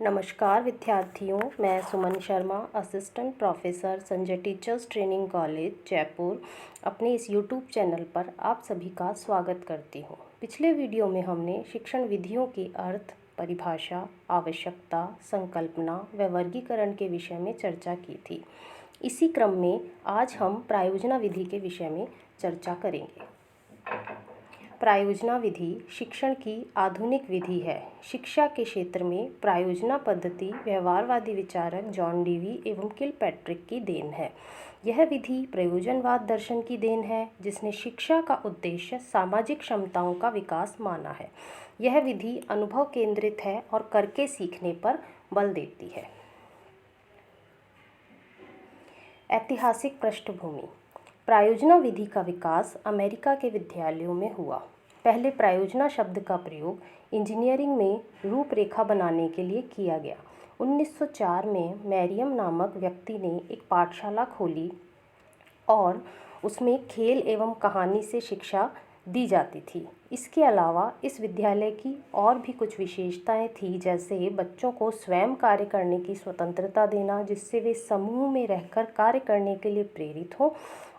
नमस्कार विद्यार्थियों, मैं Suman Sharma, assistant professor Sanjay teachers training college Jaipur, अपने इस यूट्यूब चैनल पर आप सभी का स्वागत करती हूँ। पिछले वीडियो में हमने शिक्षण विधियों के अर्थ, परिभाषा, आवश्यकता, संकल्पना व वर्गीकरण के विषय में चर्चा की थी। इसी क्रम में आज हम प्रायोजना विधि के विषय में चर्चा करेंगे। प्रायोजना विधि शिक्षण की आधुनिक विधि है। शिक्षा के क्षेत्र में प्रायोजना पद्धति व्यवहारवादी विचारक जॉन डीवी एवं किलपैट्रिक की देन है। यह विधि प्रयोजनवाद दर्शन की देन है, जिसने शिक्षा का उद्देश्य सामाजिक क्षमताओं का विकास माना है। यह विधि अनुभव केंद्रित है और करके सीखने पर बल देती है। ऐतिहासिक पृष्ठभूमि। प्रायोजना विधि का विकास अमेरिका के विद्यालयों में हुआ। पहले प्रायोजना शब्द का प्रयोग इंजीनियरिंग में रूपरेखा बनाने के लिए किया गया। 1904 में मैरियम नामक व्यक्ति ने एक पाठशाला खोली और उसमें खेल एवं कहानी से शिक्षा दी जाती थी। इसके अलावा इस विद्यालय की और भी कुछ विशेषताएं थी, जैसे बच्चों को स्वयं कार्य करने की स्वतंत्रता देना, जिससे वे समूह में रहकर कार्य करने के लिए प्रेरित हों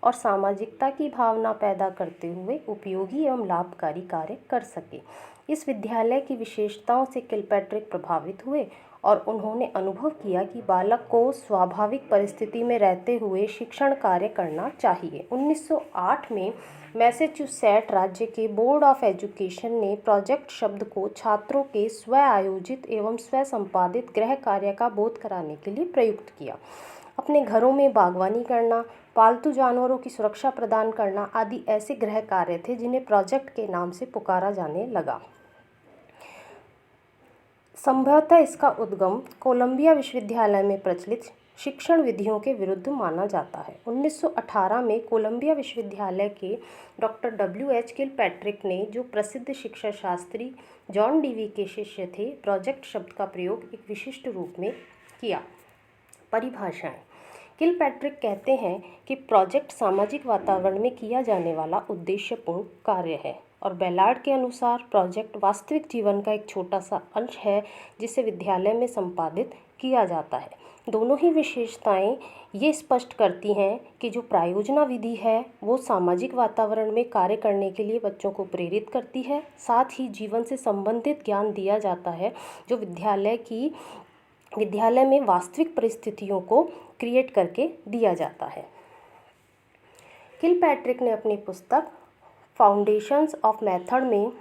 और सामाजिकता की भावना पैदा करते हुए उपयोगी एवं लाभकारी कार्य कर सके। इस विद्यालय की विशेषताओं से किलपैट्रिक प्रभावित हुए और उन्होंने अनुभव किया कि बालक को स्वाभाविक परिस्थिति में रहते हुए शिक्षण कार्य करना चाहिए। 1908 में मैसेच्यूसेट राज्य के बोर्ड ऑफ एजुकेशन ने प्रोजेक्ट शब्द को छात्रों के स्व आयोजित एवं स्व संपादित गृह कार्य का बोध कराने के लिए प्रयुक्त किया। अपने घरों में बागवानी करना, पालतू जानवरों की सुरक्षा प्रदान करना आदि ऐसे गृह कार्य थे जिन्हें प्रोजेक्ट के नाम से पुकारा जाने लगा। संभवतः इसका उद्गम कोलंबिया विश्वविद्यालय में प्रचलित शिक्षण विधियों के विरुद्ध माना जाता है। 1918 में कोलंबिया विश्वविद्यालय के डॉक्टर W.H. किलपैट्रिक ने, जो प्रसिद्ध शिक्षा शास्त्री जॉन डीवी के शिष्य थे, प्रोजेक्ट शब्द का प्रयोग एक विशिष्ट रूप में किया। परिभाषाएं। किलपैट्रिक कहते हैं कि प्रोजेक्ट सामाजिक वातावरण में किया जाने वाला उद्देश्यपूर्ण कार्य है, और बेलार्ड के अनुसार प्रोजेक्ट वास्तविक जीवन का एक छोटा सा अंश है जिसे विद्यालय में संपादित किया जाता है। दोनों ही विशेषताएं ये स्पष्ट करती हैं कि जो प्रायोजना विधि है वो सामाजिक वातावरण में कार्य करने के लिए बच्चों को प्रेरित करती है। साथ ही जीवन से संबंधित ज्ञान दिया जाता है जो विद्यालय में वास्तविक परिस्थितियों को क्रिएट करके दिया जाता है। किलपैट्रिक ने अपनी पुस्तक फाउंडेशंस ऑफ मेथड में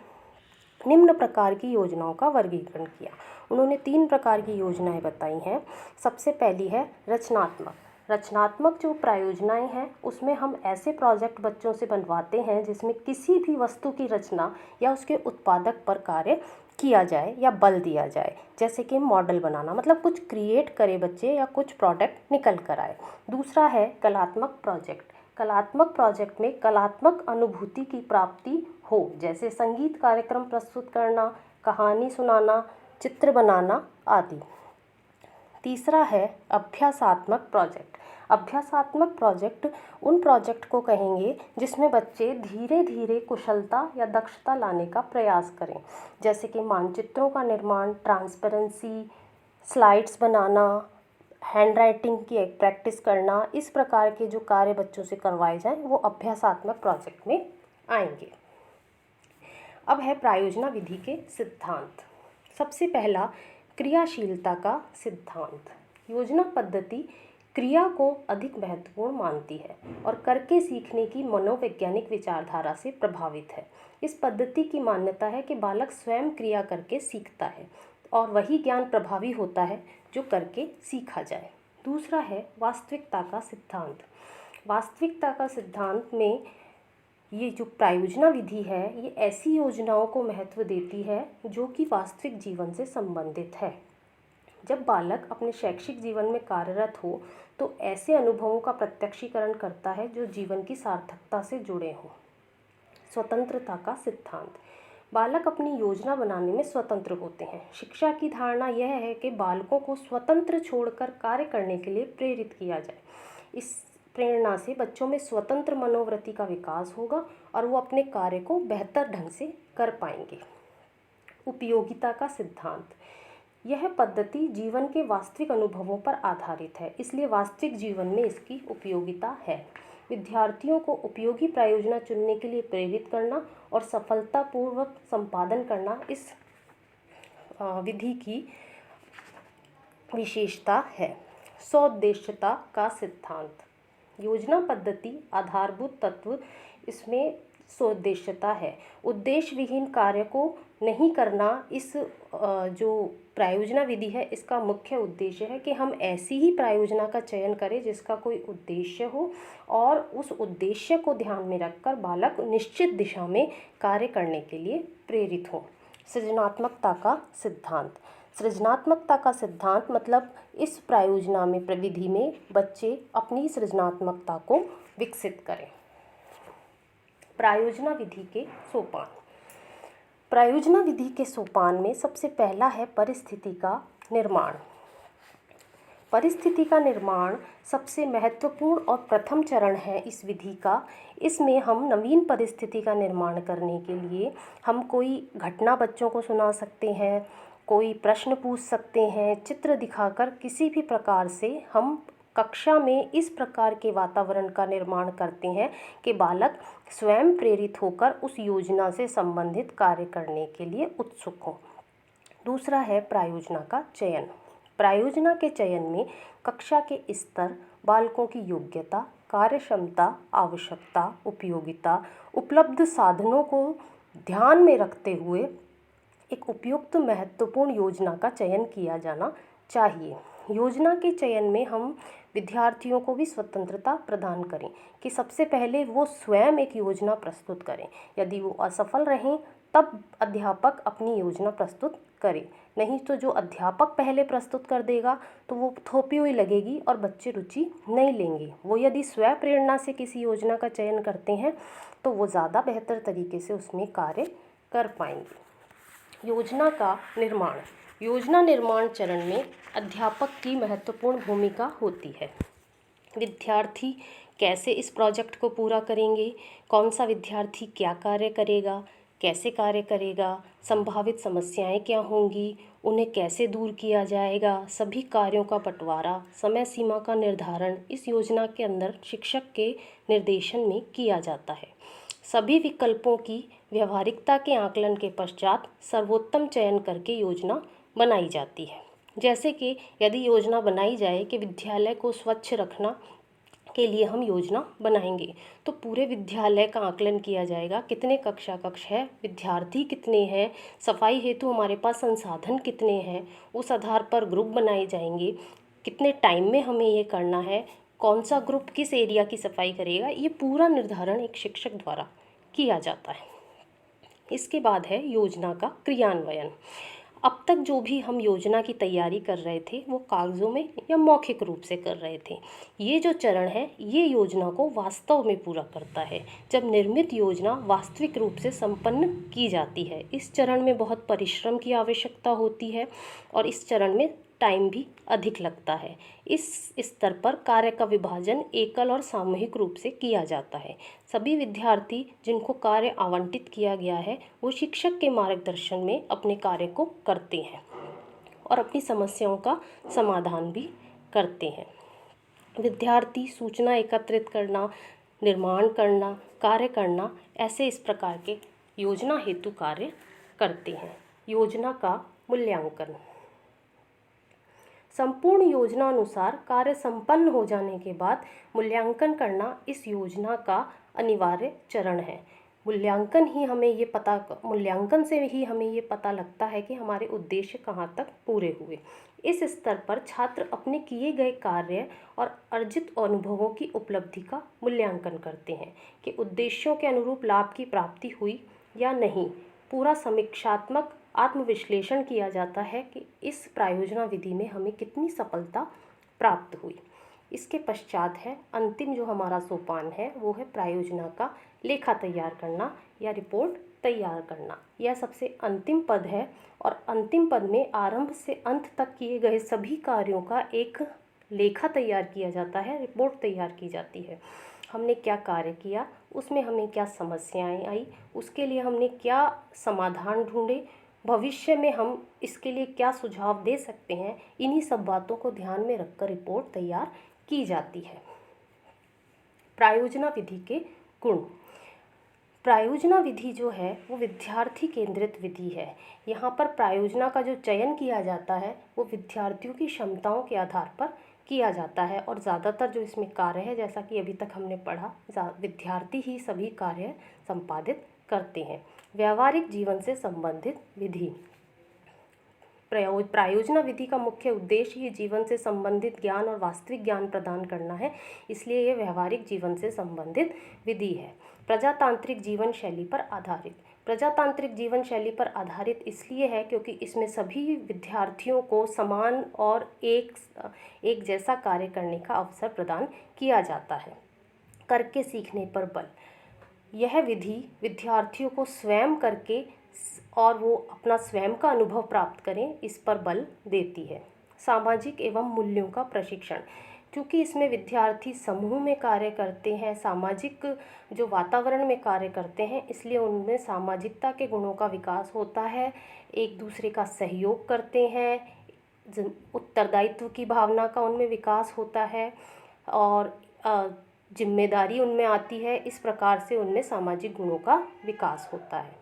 निम्न प्रकार की योजनाओं का वर्गीकरण किया। उन्होंने 3 प्रकार की योजनाएं बताई हैं। सबसे पहली है रचनात्मक। रचनात्मक जो प्रायोजनाएं हैं उसमें हम ऐसे प्रोजेक्ट बच्चों से बनवाते हैं जिसमें किसी भी वस्तु की रचना या उसके उत्पादक पर कार्य किया जाए या बल दिया जाए, जैसे कि मॉडल बनाना, मतलब कुछ क्रिएट करे बच्चे या कुछ प्रोडक्ट निकल कर आए। दूसरा है कलात्मक प्रोजेक्ट। कलात्मक प्रोजेक्ट में कलात्मक अनुभूति की प्राप्ति हो, जैसे संगीत कार्यक्रम प्रस्तुत करना, कहानी सुनाना, चित्र बनाना आदि। तीसरा है अभ्यासात्मक प्रोजेक्ट। अभ्यासात्मक प्रोजेक्ट उन प्रोजेक्ट को कहेंगे जिसमें बच्चे धीरे धीरे कुशलता या दक्षता लाने का प्रयास करें, जैसे कि मानचित्रों का निर्माण, ट्रांसपेरेंसी, स्लाइड्स बनाना, हैंड राइटिंग की प्रैक्टिस करना। इस प्रकार के जो कार्य बच्चों से करवाए जाएं वो अभ्यासात्मक प्रोजेक्ट में आएंगे। अब है प्रायोजना विधि के सिद्धांत। सबसे पहला क्रियाशीलता का सिद्धांत। योजना पद्धति क्रिया को अधिक महत्वपूर्ण मानती है और करके सीखने की मनोवैज्ञानिक विचारधारा से प्रभावित है। इस पद्धति की मान्यता है कि बालक स्वयं क्रिया करके सीखता है और वही ज्ञान प्रभावी होता है जो करके सीखा जाए। दूसरा है वास्तविकता का सिद्धांत। वास्तविकता का सिद्धांत में ये जो प्रायोजना विधि है ये ऐसी योजनाओं को महत्व देती है जो कि वास्तविक जीवन से संबंधित है। जब बालक अपने शैक्षिक जीवन में कार्यरत हो तो ऐसे अनुभवों का प्रत्यक्षीकरण करता है जो जीवन की सार्थकता से जुड़े हों। स्वतंत्रता का सिद्धांत। बालक अपनी योजना बनाने में स्वतंत्र होते हैं। शिक्षा की धारणा यह है कि बालकों को स्वतंत्र छोड़कर कार्य करने के लिए प्रेरित किया जाए। इस प्रेरणा से बच्चों में स्वतंत्र मनोवृत्ति का विकास होगा और वो अपने कार्य को बेहतर ढंग से कर पाएंगे। उपयोगिता का सिद्धांत। यह पद्धति जीवन के वास्तविक अनुभवों पर आधारित है, इसलिए वास्तविक जीवन में इसकी उपयोगिता है। विद्यार्थियों को उपयोगी प्रायोजना चुनने के लिए प्रेरित करना और सफलतापूर्वक संपादन करना इस विधि की विशेषता है। सौद्देश्यता का सिद्धांत। योजना पद्धति आधारभूत तत्व इसमें सौद्देश्यता है। उद्देश्य विहीन कार्य को नहीं करना इस जो प्रायोजना विधि है इसका मुख्य उद्देश्य है कि हम ऐसी ही प्रायोजना का चयन करें जिसका कोई उद्देश्य हो और उस उद्देश्य को ध्यान में रखकर बालक निश्चित दिशा में कार्य करने के लिए प्रेरित हो। सृजनात्मकता का सिद्धांत। सृजनात्मकता का सिद्धांत मतलब इस प्रायोजना में विधि में बच्चे अपनी सृजनात्मकता को विकसित करें। प्रायोजना विधि के सोपान। प्रायोजना विधि के सोपान में सबसे पहला है परिस्थिति का निर्माण। परिस्थिति का निर्माण सबसे महत्वपूर्ण और प्रथम चरण है इस विधि का। इसमें हम नवीन परिस्थिति का निर्माण करने के लिए हम कोई घटना बच्चों को सुना सकते हैं, कोई प्रश्न पूछ सकते हैं, चित्र दिखाकर किसी भी प्रकार से हम कक्षा में इस प्रकार के वातावरण का निर्माण करते हैं कि बालक स्वयं प्रेरित होकर उस योजना से संबंधित कार्य करने के लिए उत्सुक हो। दूसरा है प्रायोजना का चयन। प्रायोजना के चयन में कक्षा के स्तर, बालकों की योग्यता, कार्यक्षमता, आवश्यकता, उपयोगिता, उपलब्ध साधनों को ध्यान में रखते हुए एक उपयुक्त महत्वपूर्ण योजना का चयन किया जाना चाहिए। योजना के चयन में हम विद्यार्थियों को भी स्वतंत्रता प्रदान करें कि सबसे पहले वो स्वयं एक योजना प्रस्तुत करें। यदि वो असफल रहें तब अध्यापक अपनी योजना प्रस्तुत करे, नहीं तो जो अध्यापक पहले प्रस्तुत कर देगा तो वो थोपी हुई लगेगी और बच्चे रुचि नहीं लेंगे। वो यदि स्वयं प्रेरणा से किसी योजना का चयन करते हैं तो वो ज़्यादा बेहतर तरीके से उसमें कार्य कर पाएंगे। योजना का निर्माण। योजना निर्माण चरण में अध्यापक की महत्वपूर्ण भूमिका होती है। विद्यार्थी कैसे इस प्रोजेक्ट को पूरा करेंगे, कौन सा विद्यार्थी क्या कार्य करेगा, कैसे कार्य करेगा, संभावित समस्याएं क्या होंगी, उन्हें कैसे दूर किया जाएगा, सभी कार्यों का बंटवारा, समय सीमा का निर्धारण इस योजना के अंदर शिक्षक के निर्देशन में किया जाता है। सभी विकल्पों की व्यवहारिकता के आकलन के पश्चात सर्वोत्तम चयन करके योजना बनाई जाती है। जैसे कि यदि योजना बनाई जाए कि विद्यालय को स्वच्छ रखना के लिए हम योजना बनाएंगे तो पूरे विद्यालय का आकलन किया जाएगा, कितने कक्ष है, विद्यार्थी कितने हैं, सफाई हेतु हमारे पास संसाधन कितने हैं, उस आधार पर ग्रुप बनाए जाएंगे, कितने टाइम में हमें ये करना है, कौन सा ग्रुप किस एरिया की सफाई करेगा, ये पूरा निर्धारण एक शिक्षक द्वारा किया जाता है। इसके बाद है योजना का क्रियान्वयन। अब तक जो भी हम योजना की तैयारी कर रहे थे वो कागज़ों में या मौखिक रूप से कर रहे थे। ये जो चरण है ये योजना को वास्तव में पूरा करता है, जब निर्मित योजना वास्तविक रूप से संपन्न की जाती है। इस चरण में बहुत परिश्रम की आवश्यकता होती है और इस चरण में टाइम भी अधिक लगता है। इस स्तर पर कार्य का विभाजन एकल और सामूहिक रूप से किया जाता है। सभी विद्यार्थी जिनको कार्य आवंटित किया गया है वो शिक्षक के मार्गदर्शन में अपने कार्य को करते हैं और अपनी समस्याओं का समाधान भी करते हैं। विद्यार्थी सूचना एकत्रित करना, निर्माण करना, कार्य करना, ऐसे इस प्रकार के योजना हेतु कार्य करते हैं। योजना का मूल्यांकन। संपूर्ण योजना अनुसार कार्य संपन्न हो जाने के बाद मूल्यांकन करना इस योजना का अनिवार्य चरण है। मूल्यांकन से ही हमें ये पता लगता है कि हमारे उद्देश्य कहाँ तक पूरे हुए। इस स्तर पर छात्र अपने किए गए कार्य और अर्जित अनुभवों की उपलब्धि का मूल्यांकन करते हैं कि उद्देश्यों के अनुरूप लाभ की प्राप्ति हुई या नहीं। पूरा समीक्षात्मक आत्मविश्लेषण किया जाता है कि इस प्रायोजना विधि में हमें कितनी सफलता प्राप्त हुई। इसके पश्चात है अंतिम जो हमारा सोपान है वो है प्रायोजना का लेखा तैयार करना या रिपोर्ट तैयार करना। यह सबसे अंतिम पद है और अंतिम पद में आरंभ से अंत तक किए गए सभी कार्यों का एक लेखा तैयार किया जाता है, रिपोर्ट तैयार की जाती है। हमने क्या कार्य किया, उसमें हमें क्या समस्याएं आई, उसके लिए हमने क्या समाधान ढूंढे, भविष्य में हम इसके लिए क्या सुझाव दे सकते हैं, इन्हीं सब बातों को ध्यान में रखकर रिपोर्ट तैयार की जाती है। प्रायोजना विधि के गुण। प्रायोजना विधि जो है वो विद्यार्थी केंद्रित विधि है। यहाँ पर प्रायोजना का जो चयन किया जाता है वो विद्यार्थियों की क्षमताओं के आधार पर किया जाता है, और ज़्यादातर जो इसमें कार्य है, जैसा कि अभी तक हमने पढ़ा, विद्यार्थी ही सभी कार्य संपादित करते हैं। व्यावहारिक जीवन से संबंधित विधि। प्रायोजना विधि का मुख्य उद्देश्य ही जीवन से संबंधित ज्ञान और वास्तविक ज्ञान प्रदान करना है, इसलिए यह व्यवहारिक जीवन से संबंधित विधि है। प्रजातांत्रिक जीवन शैली पर आधारित। प्रजातांत्रिक जीवन शैली पर आधारित इसलिए है क्योंकि इसमें सभी विद्यार्थियों को समान और एक जैसा कार्य करने का अवसर प्रदान किया जाता है। करके सीखने पर बल। यह विधि विद्यार्थियों को स्वयं करके और वो अपना स्वयं का अनुभव प्राप्त करें, इस पर बल देती है। सामाजिक एवं मूल्यों का प्रशिक्षण। क्योंकि इसमें विद्यार्थी समूह में कार्य करते हैं, सामाजिक जो वातावरण में कार्य करते हैं, इसलिए उनमें सामाजिकता के गुणों का विकास होता है, एक दूसरे का सहयोग करते हैं, उत्तरदायित्व की भावना का उनमें विकास होता है, और जिम्मेदारी उनमें आती है। इस प्रकार से उनमें सामाजिक गुणों का विकास होता है।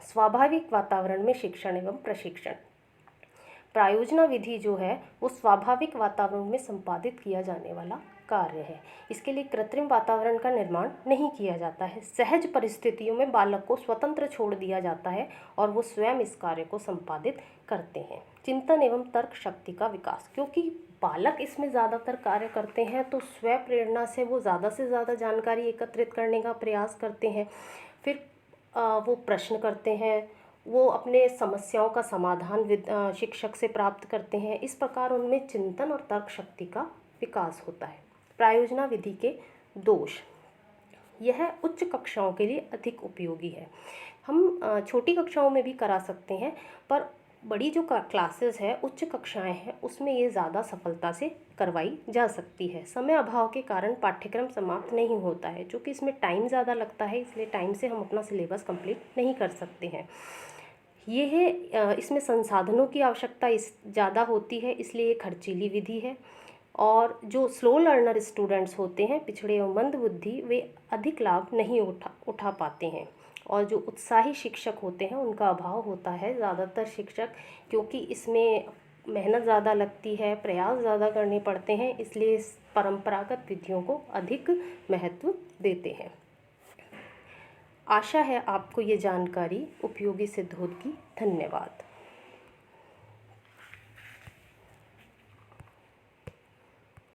स्वाभाविक वातावरण में शिक्षण एवं प्रशिक्षण। प्रायोजना विधि जो है वो स्वाभाविक वातावरण में संपादित किया जाने वाला कार्य है। इसके लिए कृत्रिम वातावरण का निर्माण नहीं किया जाता है। सहज परिस्थितियों में बालक को स्वतंत्र छोड़ दिया जाता है और वो स्वयं इस कार्य को संपादित करते हैं। चिंतन एवं तर्क शक्ति का विकास। क्योंकि बालक इसमें ज़्यादातर कार्य करते हैं तो स्व प्रेरणा से वो ज़्यादा से ज़्यादा जानकारी एकत्रित करने का प्रयास करते हैं, फिर वो प्रश्न करते हैं, वो अपने समस्याओं का समाधान शिक्षक से प्राप्त करते हैं। इस प्रकार उनमें चिंतन और तर्क शक्ति का विकास होता है। प्रायोजना विधि के दोष। यह उच्च कक्षाओं के लिए अधिक उपयोगी है। हम छोटी कक्षाओं में भी करा सकते हैं, पर बड़ी जो क्लासेस है, उच्च कक्षाएं हैं, उसमें ये ज़्यादा सफलता से करवाई जा सकती है। समय अभाव के कारण पाठ्यक्रम समाप्त नहीं होता है, क्योंकि इसमें टाइम ज़्यादा लगता है, इसलिए टाइम से हम अपना सिलेबस कंप्लीट नहीं कर सकते हैं। ये है इसमें संसाधनों की आवश्यकता ज़्यादा होती है, इसलिए ये खर्चीली विधि है। और जो स्लो लर्नर स्टूडेंट्स होते हैं, पिछड़े एवं मंद बुद्धि, वे अधिक लाभ नहीं उठा पाते हैं। और जो उत्साही शिक्षक होते हैं उनका अभाव होता है। ज़्यादातर शिक्षक, क्योंकि इसमें मेहनत ज़्यादा लगती है, प्रयास ज़्यादा करने पड़ते हैं, इसलिए इस परंपरागत विधियों को अधिक महत्व देते हैं। आशा है आपको ये जानकारी उपयोगी सिद्ध होगी। धन्यवाद।